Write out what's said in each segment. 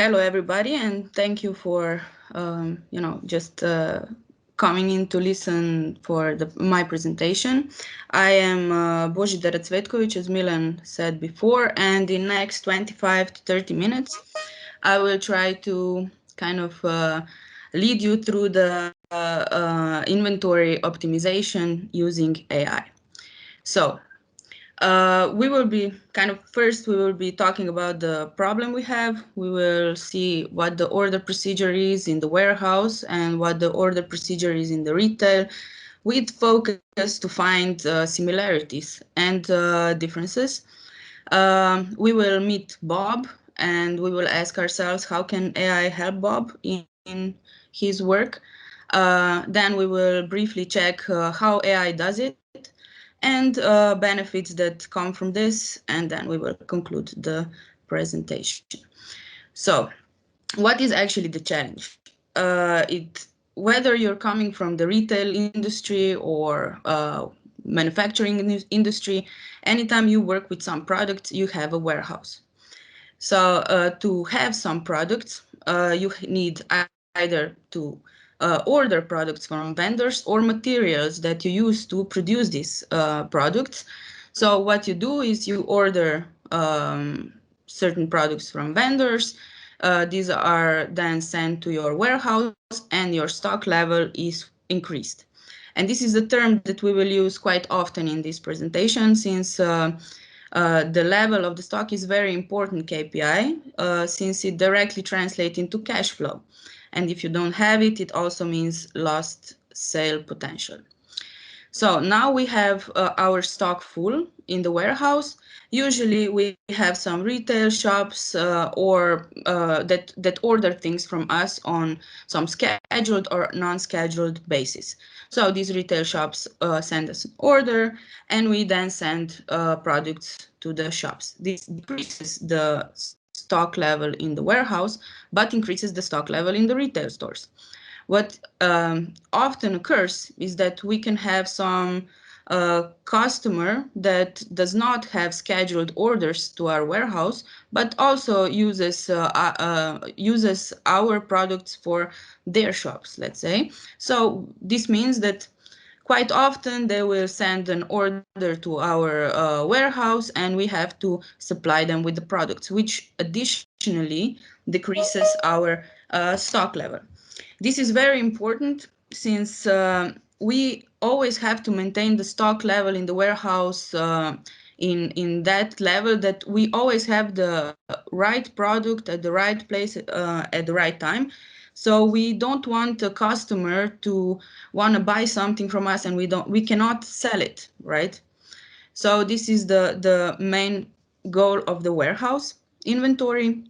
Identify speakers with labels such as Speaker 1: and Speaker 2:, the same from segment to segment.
Speaker 1: hello everybody, and thank you for just coming in to listen for my presentation. I am Božidara Cvetković, as Milan said before, and in next 25 to 30 minutes, I will try to kind of lead you through the inventory optimization using AI. So we will be first we will be talking about the problem we have. We will see what the order procedure is in the warehouse and what the order procedure is in the retail, with focus to find similarities and differences. We will meet Bob and we will ask ourselves, how can AI help Bob in his work? Then we will briefly check how AI does it and benefits that come from this, and then we will conclude the presentation. So, what is actually the challenge? Whether you're coming from the retail industry or manufacturing industry, anytime you work with some products, you have a warehouse. So to have some products, you need either to order products from vendors or materials that you use to produce these products. So what you do is you order certain products from vendors. These are then sent to your warehouse and your stock level is increased. And this is a term that we will use quite often in this presentation, since the level of the stock is very important KPI, since it directly translates into cash flow. And if you don't have it, it also means lost sale potential. So now we have our stock full in the warehouse. Usually we have some retail shops that order things from us on some scheduled or non-scheduled basis. So these retail shops send us an order, and we then send products to the shops. This decreases the stock level in the warehouse, but increases the stock level in the retail stores. What often occurs is that we can have some customer that does not have scheduled orders to our warehouse, but also uses our products for their shops, let's say. So this means that quite often they will send an order to our warehouse, and we have to supply them with the products, which additionally decreases our stock level. This is very important, since we always have to maintain the stock level in the warehouse in that level that we always have the right product at the right place at the right time. So we don't want a customer to want to buy something from us and we cannot sell it, right? So this is the main goal of the warehouse inventory.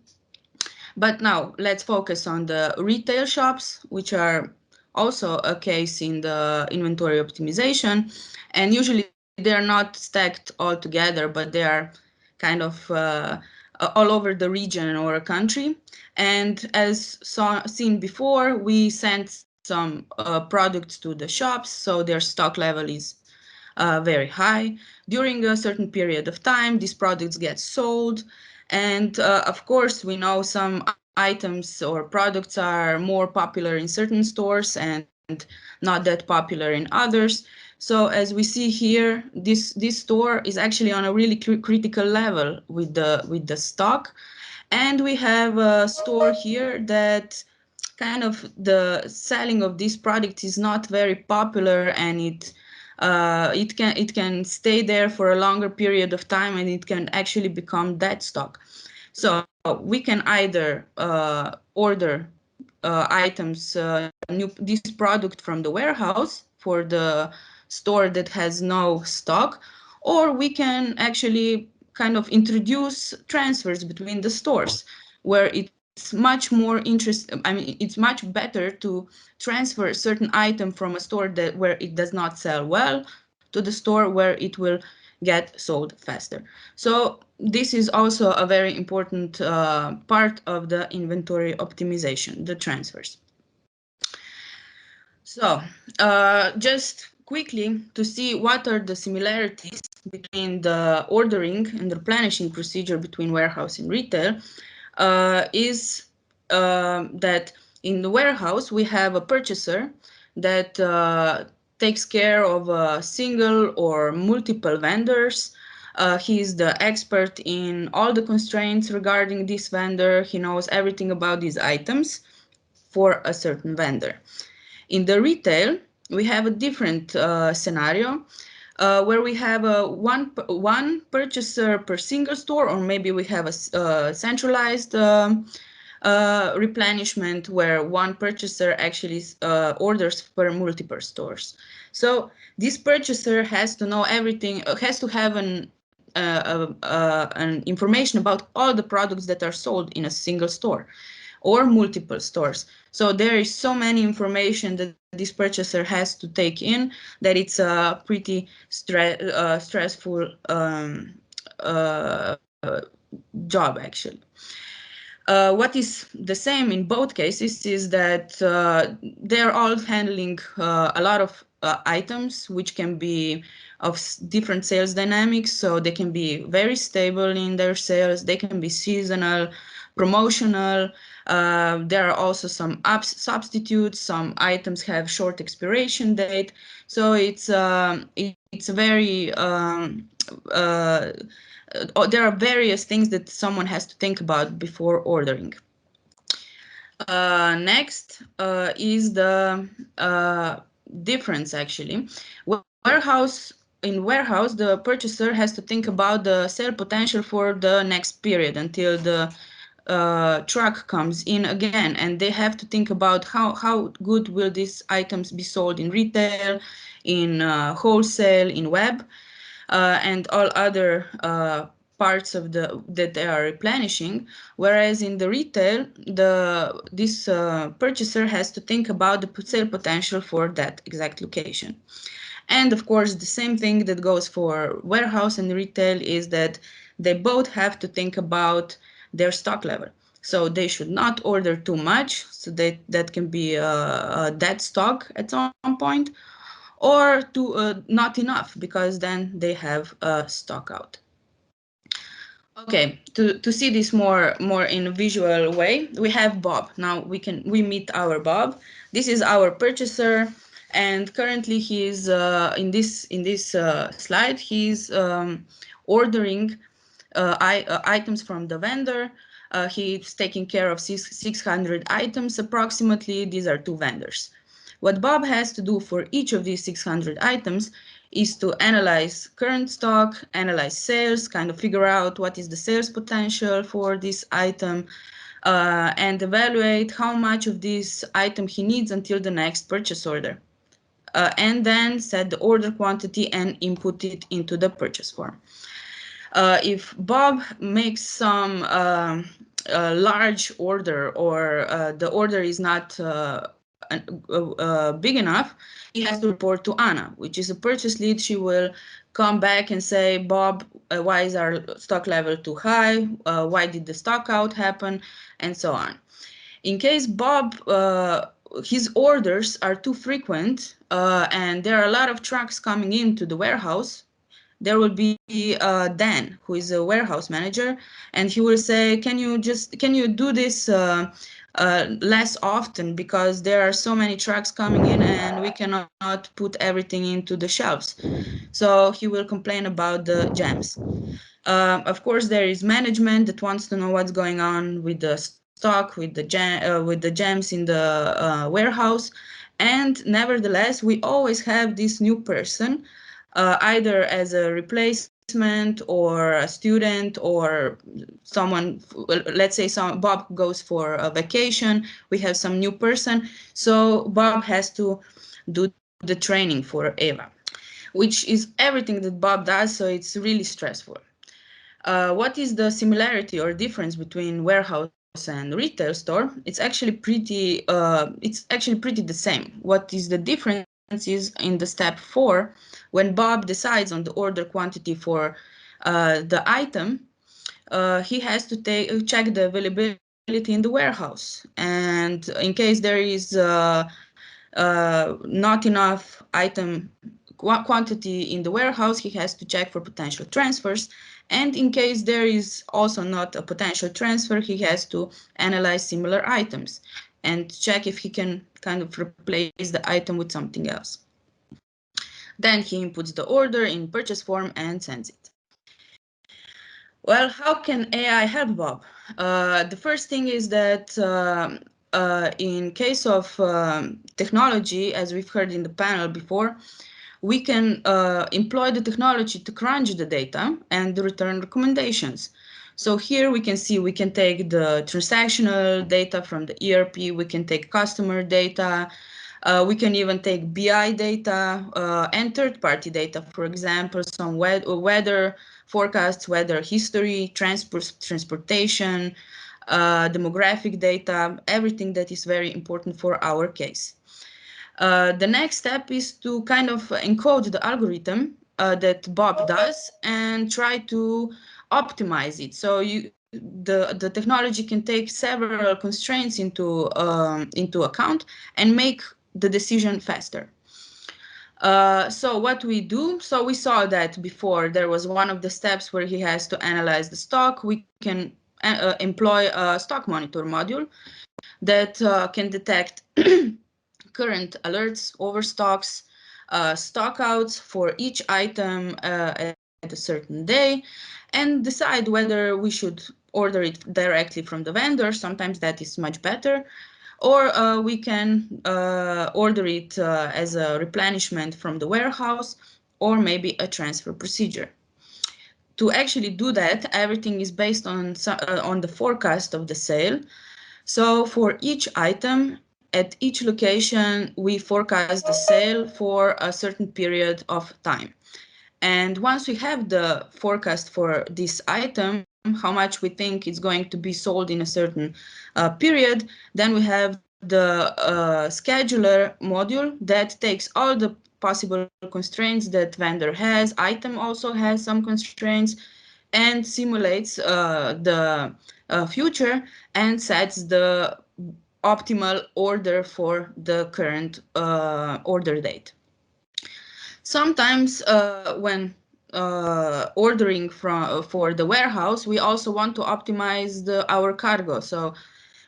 Speaker 1: But now let's focus on the retail shops, which are also a case in the inventory optimization. And usually they're not stacked all together, but they are kind of all over the region or a country. And as seen before, we sent some products to the shops, so their stock level is very high. During a certain period of time, these products get sold. And of course, we know some items or products are more popular in certain stores and not that popular in others. So as we see here, this store is actually on a really critical level with the stock. And we have a store here that kind of the selling of this product is not very popular, and it can stay there for a longer period of time, and it can actually become dead stock. So we can either order items, this product from the warehouse for the store that has no stock, or we can actually kind of introduce transfers between the stores, where it's much more it's much better to transfer a certain item from a store where it does not sell well to the store where it will get sold faster. So this is also a very important part of the inventory optimization, the transfers. So just quickly to see what are the similarities between the ordering and the replenishing procedure between warehouse and retail is that in the warehouse we have a purchaser that takes care of a single or multiple vendors. He is the expert in all the constraints regarding this vendor. He knows everything about these items for a certain vendor. In the retail, we have a different scenario where we have one purchaser per single store, or maybe we have a centralized replenishment where one purchaser actually orders for multiple stores. So this purchaser has to know everything, has to have an information about all the products that are sold in a single store or multiple stores. So there is so many information that this purchaser has to take in that it's a pretty stressful job actually. What is the same in both cases is that they're all handling a lot of items which can be of different sales dynamics. So they can be very stable in their sales, they can be seasonal, promotional. There are also some substitutes. Some items have short expiration date. So it's a very there are various things that someone has to think about before ordering. Next is the difference actually. In warehouse, the purchaser has to think about the sale potential for the next period until the truck comes in again, and they have to think about how good will these items be sold in retail, in wholesale, in web, and all other parts of that they are replenishing. Whereas in the retail, this purchaser has to think about the sale potential for that exact location. And of course, the same thing that goes for warehouse and retail is that they both have to think about their stock level. So they should not order too much, so that can be a dead stock at some point, or not enough, because then they have a stock out. Okay, to see this more in a visual way, we have Bob. Now we meet our Bob. This is our purchaser, and currently he's in this slide he's ordering items from the vendor. He's taking care of 600 items approximately. These are two vendors. What Bob has to do for each of these 600 items is to analyze current stock, analyze sales, kind of figure out what is the sales potential for this item, and evaluate how much of this item he needs until the next purchase order. And then set the order quantity and input it into the purchase form. If Bob makes some large order, or the order is not big enough, he has to report to Anna, which is a purchase lead. She will come back and say, Bob, why is our stock level too high? Why did the stock out happen? And so on. In case Bob, his orders are too frequent and there are a lot of trucks coming into the warehouse, there will be Dan, who is a warehouse manager, and he will say, can you do this less often, because there are so many trucks coming in and we cannot put everything into the shelves. So he will complain about the jams. Of course, there is management that wants to know what's going on with the stock, with the jams in the warehouse. And nevertheless, we always have this new person, either as a replacement or a student or someone. Let's say Bob goes for a vacation, we have some new person, so Bob has to do the training for Eva, which is everything that Bob does, so it's really stressful. What is the similarity or difference between warehouse and retail store? It's actually pretty the same. What is the difference is in the step 4, when Bob decides on the order quantity for the item, he has to check the availability in the warehouse, and in case there is not enough item quantity in the warehouse, he has to check for potential transfers, And in case there is also not a potential transfer, he has to analyze similar items and check if he can kind of replace the item with something else. Then he inputs the order in purchase form and sends it. Well, how can AI help Bob? The first thing is that in case of technology, as we've heard in the panel before, we can employ the technology to crunch the data and return recommendations. So here we can see we can take the transactional data from the ERP, we can take customer data, we can even take BI data and third-party data, for example, some weather forecasts, weather history, transportation, demographic data, everything that is very important for our case. The next step is to kind of encode the algorithm that Bob does and try to optimize it. So the technology can take several constraints into account and make the decision faster. So what we do, so we saw that before there was one of the steps where he has to analyze the stock. We can employ a stock monitor module that can detect current alerts, overstocks, stockouts for each item at a certain day, and decide whether we should order it directly from the vendor. Sometimes that is much better. Or we can order it as a replenishment from the warehouse, or maybe a transfer procedure. To actually do that, everything is based on the forecast of the sale. So for each item, at each location, we forecast the sale for a certain period of time. And once we have the forecast for this item, how much we think it's going to be sold in a certain period, then we have the scheduler module that takes all the possible constraints that vendor has. Item also has some constraints and simulates the future and sets the optimal order for the current order date. Sometimes when ordering for the warehouse, we also want to optimize our cargo. So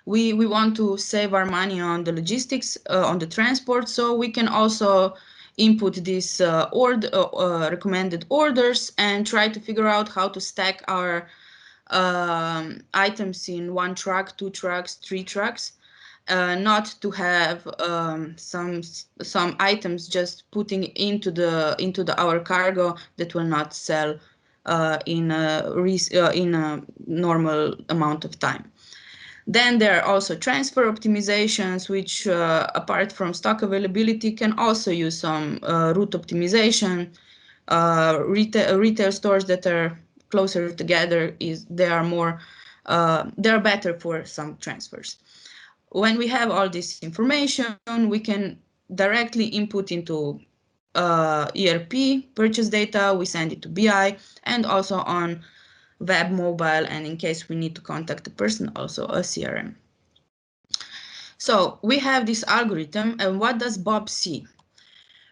Speaker 1: we want to save our money on the logistics, on the transport, so we can also input these recommended orders and try to figure out how to stack our items in one truck, two trucks, three trucks, not to have some items just putting into our cargo that will not sell in a normal amount of time. Then there are also transfer optimizations, which apart from stock availability can also use some route optimization. Retail stores that are closer together they are better for some transfers. When we have all this information, we can directly input into ERP purchase data, we send it to BI, and also on web, mobile, and in case we need to contact the person, also a CRM. So we have this algorithm, and what does Bob see?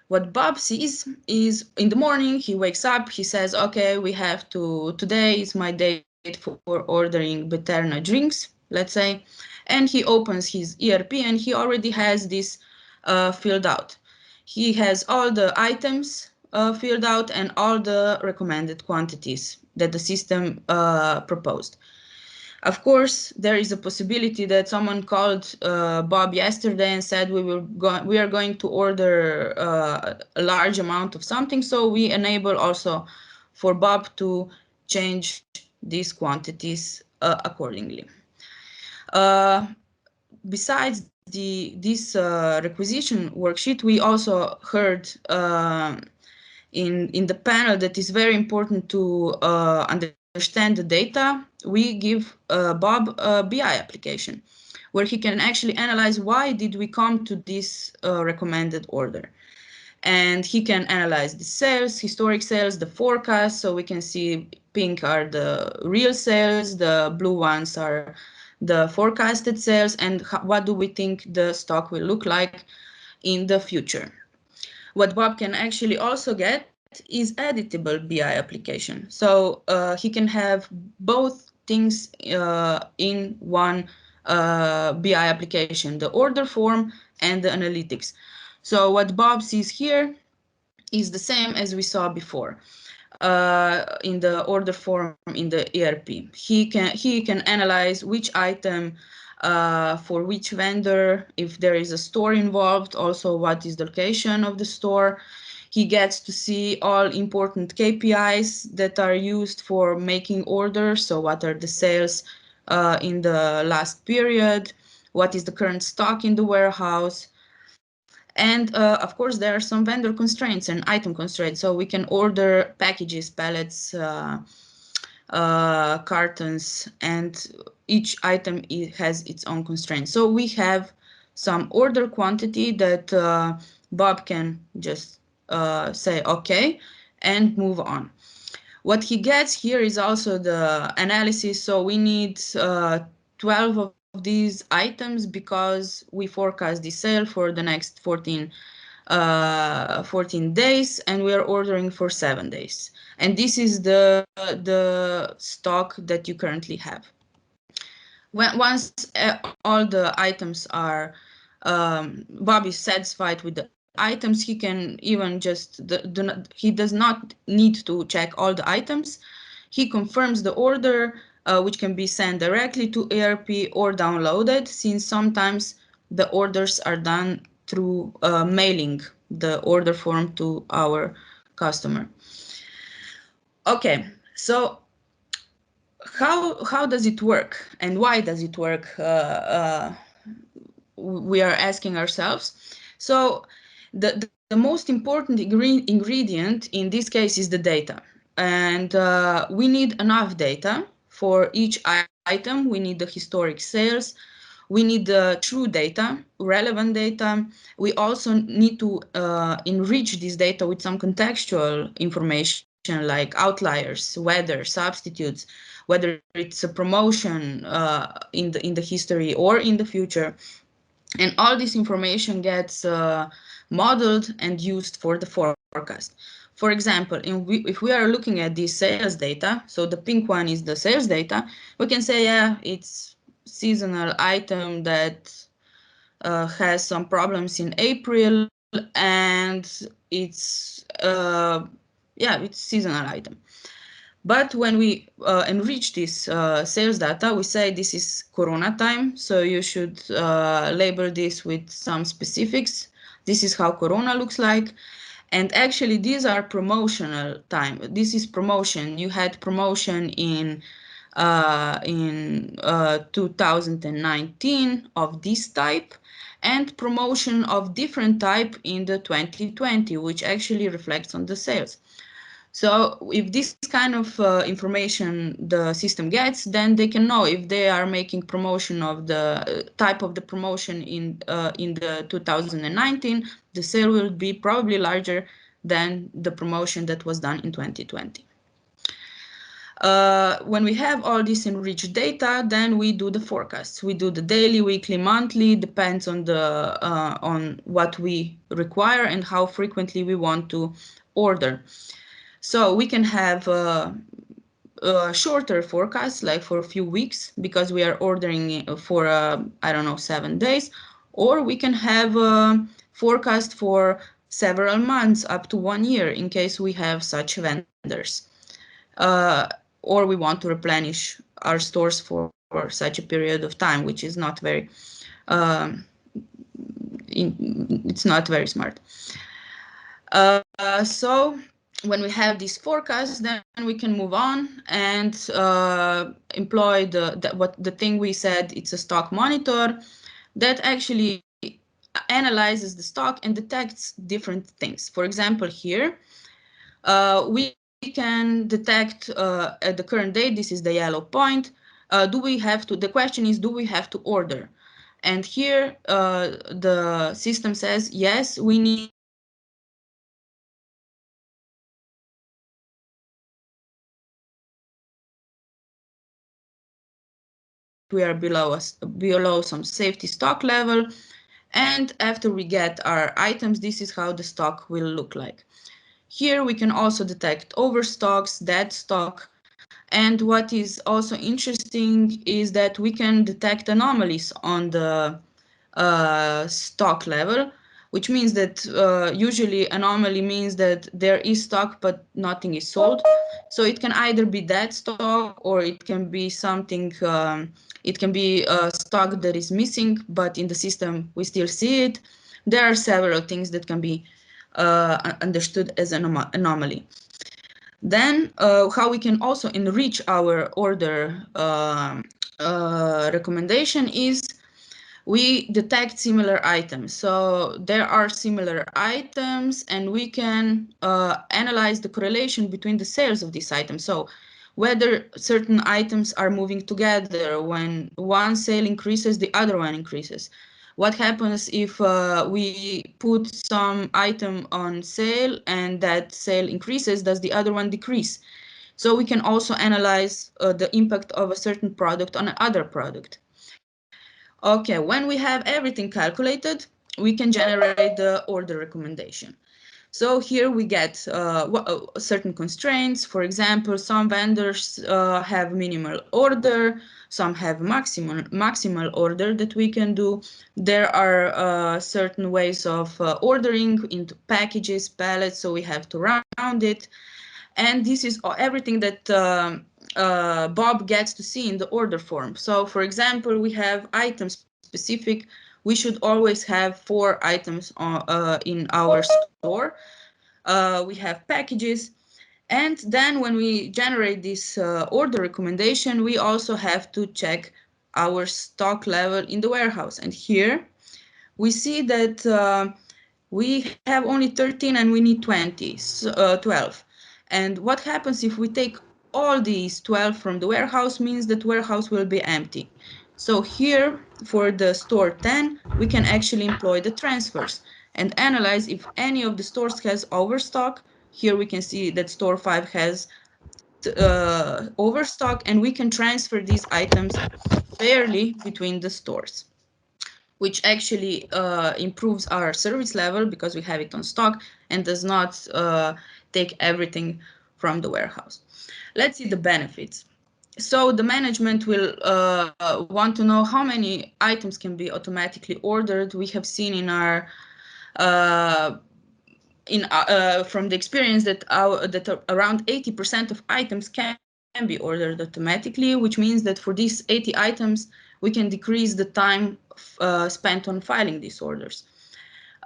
Speaker 1: What Bob sees is in the morning, he wakes up, he says, okay, today is my date for ordering BE-terna drinks, let's say, and he opens his ERP and he already has this filled out. He has all the items filled out and all the recommended quantities that the system proposed. Of course, there is a possibility that someone called Bob yesterday and said we are going to order a large amount of something, so we enable also for Bob to change these quantities accordingly. Besides this requisition worksheet, we also heard in the panel that is very important to understand the data. We give Bob a BI application where he can actually analyze why did we come to this recommended order. And he can analyze the sales, historic sales, the forecast, so we can see pink are the real sales, the blue ones are the forecasted sales, and what do we think the stock will look like in the future. What Bob can actually also get is editable BI application. So he can have both things in one BI application, the order form and the analytics. So what Bob sees here is the same as we saw before in the order form in the ERP. He can analyze which item for which vendor, if there is a store involved, also what is the location of the store. He gets to see all important KPIs that are used for making orders. So what are the sales in the last period? What is the current stock in the warehouse? And of course, there are some vendor constraints and item constraints. So we can order packages, pallets, cartons, and each item has its own constraints. So we have some order quantity that Bob can just say, okay, and move on. What he gets here is also the analysis. So we need 12 of these items because we forecast the sale for the next 14 days, and we are ordering for 7 days. And this is the stock that you currently have. Once all the items are, Bob is satisfied with the items, he can even just, he does not need to check all the items. He confirms the order, which can be sent directly to ERP or downloaded, since sometimes the orders are done through mailing the order form to our customer. Okay, so how does it work and why does it work? We are asking ourselves. So the most important ingredient in this case is the data, and we need enough data for each item. We need the historic sales, we need the true data, relevant data. We also need to enrich this data with some contextual information like outliers, weather, substitutes, whether it's a promotion in the history or in the future. And all this information gets modeled and used for the forecast. For example, if we are looking at this sales data, so the pink one is the sales data, we can say, yeah, it's seasonal item that has some problems in April, and it's it's seasonal item. But when we enrich this sales data, we say this is Corona time, so you should label this with some specifics. This is how Corona looks like. And actually, these are promotional time. This is promotion. You had promotion in 2019 of this type, and promotion of different type in the 2020, which actually reflects on the sales. So if this kind of information the system gets, then they can know if they are making promotion of the type of the promotion in the 2019, the sale will be probably larger than the promotion that was done in 2020. When we have all this enriched data, then we do the forecasts. We do the daily, weekly, monthly, depends on the on what we require and how frequently we want to order. So we can have shorter forecasts, like for a few weeks, because we are ordering for, I don't know, 7 days, or we can have a forecast for several months, up to 1 year, in case we have such vendors. Or we want to replenish our stores for such a period of time, which is not very, it's not very smart. So when we have this forecast, then we can move on and employ the thing we said, it's a stock monitor that actually analyzes the stock and detects different things. For example, here we can detect at the current date, this is the yellow point, the question is, do we have to order? And here the system says, yes, we need we are below some safety stock level, and after we get our items, this is how the stock will look like. Here we can also detect overstocks, dead stock, and what is also interesting is that we can detect anomalies on the stock level, which means that usually anomaly means that there is stock but nothing is sold. So it can either be dead stock or it can be something, it can be stock that is missing, but in the system we still see it. There are several things that can be understood as an anomaly. Then how we can also enrich our order recommendation is we detect similar items. So there are similar items and we can analyze the correlation between the sales of these items. So whether certain items are moving together, when one sale increases, the other one increases. What happens if we put some item on sale and that sale increases, does the other one decrease? So we can also analyze the impact of a certain product on another product. Okay, when we have everything calculated, we can generate the order recommendation. So here we get certain constraints. For example, some vendors have minimal order, some have maximal order that we can do. There are certain ways of ordering into packages, pallets, so we have to round it. And this is everything that Bob gets to see in the order form. So for example, we have item specific. We should always have 4 items in our store. We have packages. And then when we generate this order recommendation, we also have to check our stock level in the warehouse. And here we see that we have only 13 and we need 20, 12. And what happens if we take all these 12 from the warehouse means that warehouse will be empty. So here for the store 10, we can actually employ the transfers and analyze if any of the stores has overstock. Here we can see that store 5 has overstock and we can transfer these items fairly between the stores, which actually improves our service level because we have it on stock and does not take everything from the warehouse. Let's see the benefits. So the management will want to know how many items can be automatically ordered. We have seen in our from the experience that around 80% of items can be ordered automatically, which means that for these 80 items, we can decrease the time spent on filing these orders.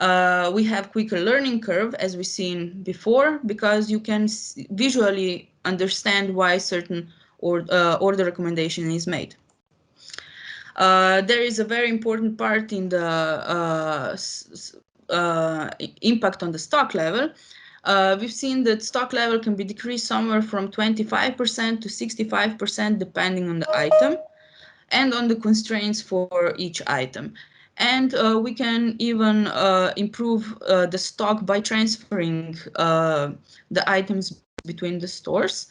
Speaker 1: We have quicker learning curve, as we've seen before, because you can visually understand why certain order recommendation is made. There is a very important part in the impact on the stock level. We've seen that stock level can be decreased somewhere from 25% to 65% depending on the item and on the constraints for each item. And we can even improve the stock by transferring the items between the stores.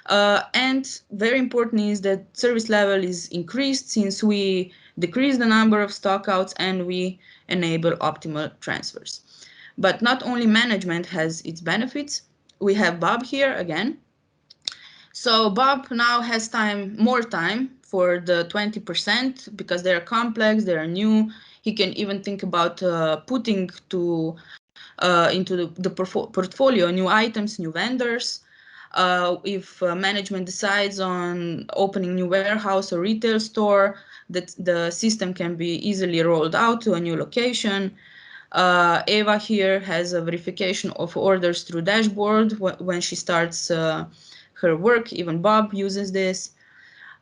Speaker 1: And very important is that service level is increased since we decrease the number of stockouts and we enable optimal transfers. But not only management has its benefits. We have Bob here again. So Bob now has more time for the 20% because they are complex, they are new. He can even think about putting into the portfolio new items, new vendors. If management decides on opening new warehouse or retail store, that the system can be easily rolled out to a new location. Eva here has a verification of orders through dashboard when she starts her work. Even Bob uses this.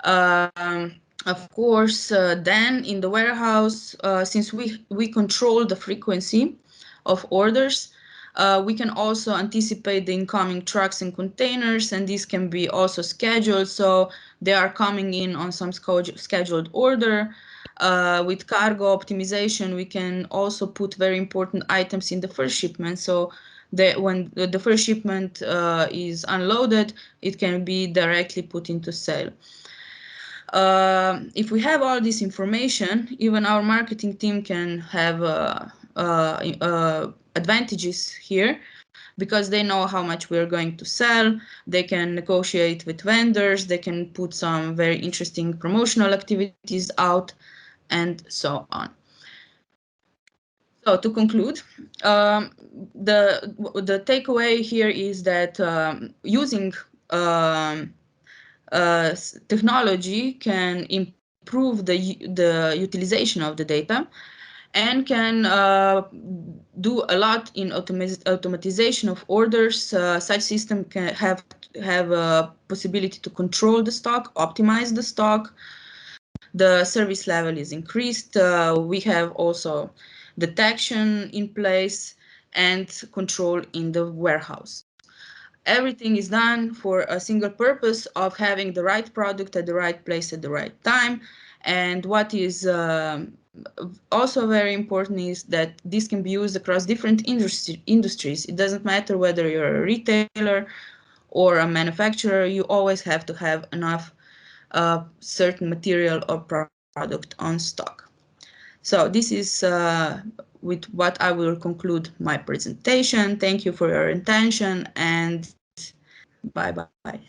Speaker 1: Of course, then in the warehouse, since we control the frequency of orders, we can also anticipate the incoming trucks and containers, and these can be also scheduled, so they are coming in on some scheduled order. With cargo optimization, we can also put very important items in the first shipment, so when the first shipment is unloaded, it can be directly put into sale. If we have all this information, even our marketing team can have advantages here because they know how much we're going to sell. They can negotiate with vendors, they can put some very interesting promotional activities out, and so on. So to conclude, the takeaway here is that using technology can improve the utilization of the data, and can do a lot in automatization of orders. Such system can have a possibility to control the stock, optimize the stock. The service level is increased. We have also detection in place and control in the warehouse. Everything is done for a single purpose of having the right product at the right place at the right time. And what is also very important is that this can be used across different industries. It doesn't matter whether you're a retailer or a manufacturer, you always have to have enough certain material or product on stock. So this is with what I will conclude my presentation. Thank you for your attention, and bye-bye.